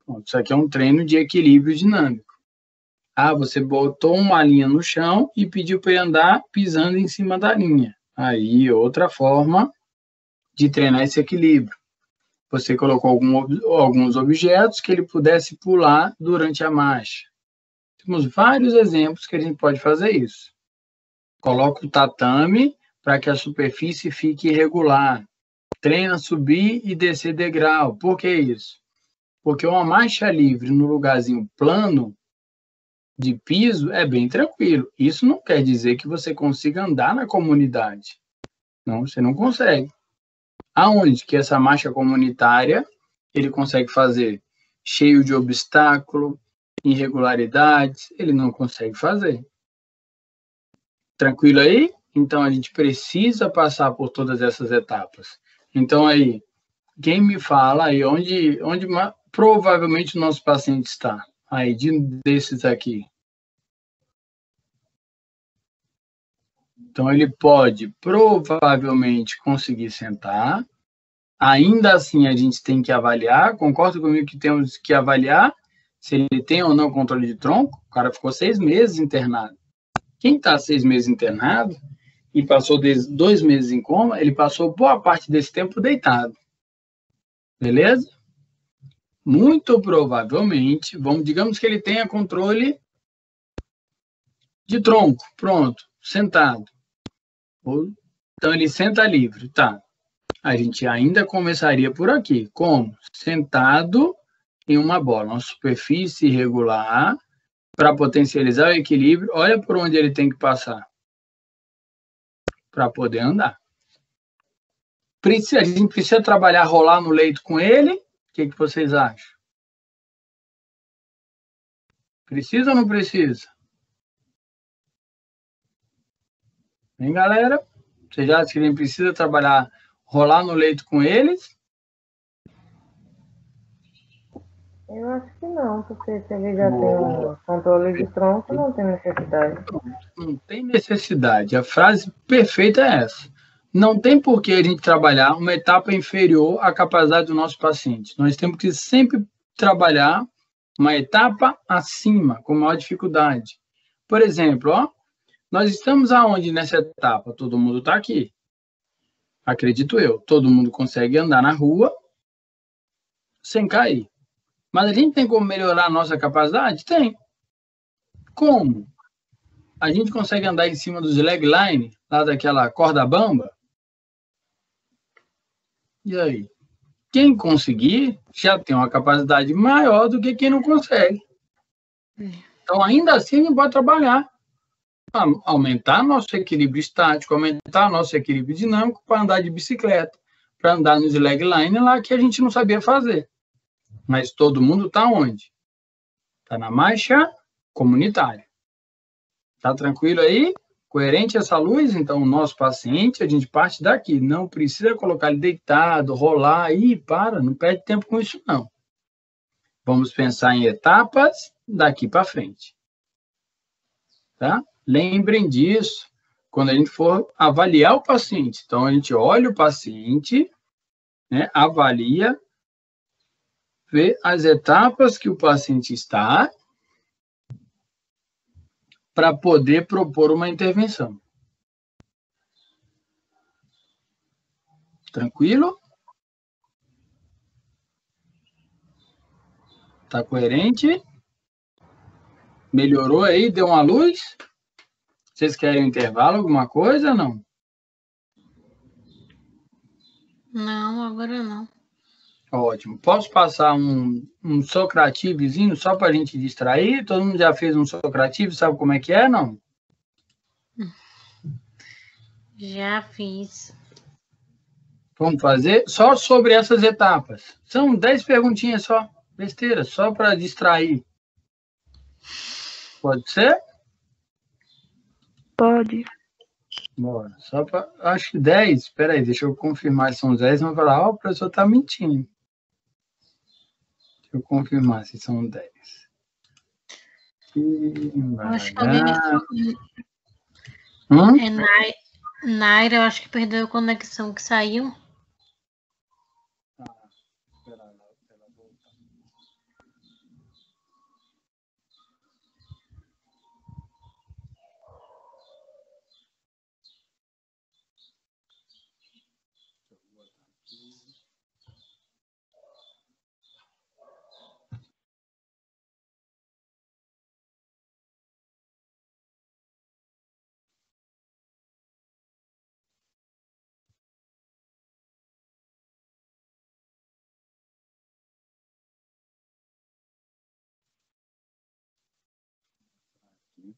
Pronto, isso aqui é um treino de equilíbrio dinâmico. Ah, você botou uma linha no chão e pediu para ele andar pisando em cima da linha. Aí, outra forma de treinar esse equilíbrio. Você colocou alguns objetos que ele pudesse pular durante a marcha. Temos vários exemplos que a gente pode fazer isso. Coloca o tatame para que a superfície fique irregular. Treina subir e descer degrau. Por que isso? Porque uma marcha livre no lugarzinho plano de piso é bem tranquilo. Isso não quer dizer que você consiga andar na comunidade. Não, você não consegue. Aonde que essa marcha comunitária ele consegue fazer? Cheio de obstáculo, irregularidades, ele não consegue fazer. Tranquilo aí? Então, a gente precisa passar por todas essas etapas. Então, aí, quem me fala aí onde provavelmente o nosso paciente está? Aí, desses aqui. Então, ele pode provavelmente conseguir sentar. Ainda assim, a gente tem que avaliar. Concorda comigo que temos que avaliar se ele tem ou não controle de tronco? O cara ficou 6 meses internado. Quem está 6 meses internado e passou 2 meses em coma, ele passou boa parte desse tempo deitado. Beleza? Muito provavelmente, digamos que ele tenha controle de tronco. Pronto, sentado. Então, ele senta livre, tá? A gente ainda começaria por aqui. Como? Sentado em uma bola, uma superfície irregular, para potencializar o equilíbrio. Olha por onde ele tem que passar para poder andar. A gente precisa trabalhar, rolar no leito com ele. O que vocês acham? Precisa ou não precisa? Hein, galera? Vocês já acham que a gente precisa trabalhar, rolar no leito com eles? Eu acho que não, porque se ele já tem um controle de tronco, não tem necessidade. Não tem necessidade. A frase perfeita é essa. Não tem por que a gente trabalhar uma etapa inferior à capacidade do nosso paciente. Nós temos que sempre trabalhar uma etapa acima, com maior dificuldade. Por exemplo, nós estamos aonde nessa etapa? Todo mundo está aqui. Acredito eu. Todo mundo consegue andar na rua sem cair. Mas a gente tem como melhorar a nossa capacidade? Tem. Como? A gente consegue andar em cima dos legline, lá daquela corda bamba? E aí? Quem conseguir já tem uma capacidade maior do que quem não consegue. Então, ainda assim, a gente pode trabalhar. Aumentar nosso equilíbrio estático, aumentar nosso equilíbrio dinâmico para andar de bicicleta, para andar nos legline lá que a gente não sabia fazer. Mas todo mundo está onde? Está na marcha comunitária. Tá tranquilo aí? Coerente essa luz? Então, o nosso paciente, a gente parte daqui. Não precisa colocar ele deitado, rolar. Não perde tempo com isso, não. Vamos pensar em etapas daqui para frente. Tá? Lembrem disso quando a gente for avaliar o paciente. Então, a gente olha o paciente, né, avalia, vê as etapas que o paciente está para poder propor uma intervenção. Tranquilo? Tá coerente? Melhorou aí? Deu uma luz? Vocês querem um intervalo, alguma coisa ou não? Não, agora não. Ótimo. Posso passar um socrativezinho só para a gente distrair? Todo mundo já fez um socrative, sabe como é que é, não? Já fiz. Vamos fazer só sobre essas etapas. São 10 perguntinhas só, besteira, só para distrair. Pode ser? Pode. Bora. Só para. Acho que 10. Espera aí, deixa eu confirmar se são 10. Vamos falar, o professor está mentindo. Deixa eu confirmar se são 10. Acho que alguém Naira, eu acho que perdeu a conexão que saiu. Espera ela voltar.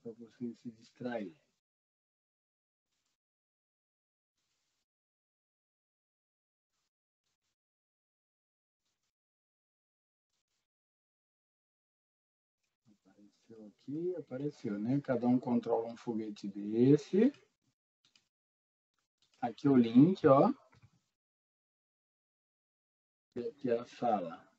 Para você se distrair. Apareceu aqui, apareceu, né? Cada um controla um foguete desse. Aqui o link, ó. E aqui a sala.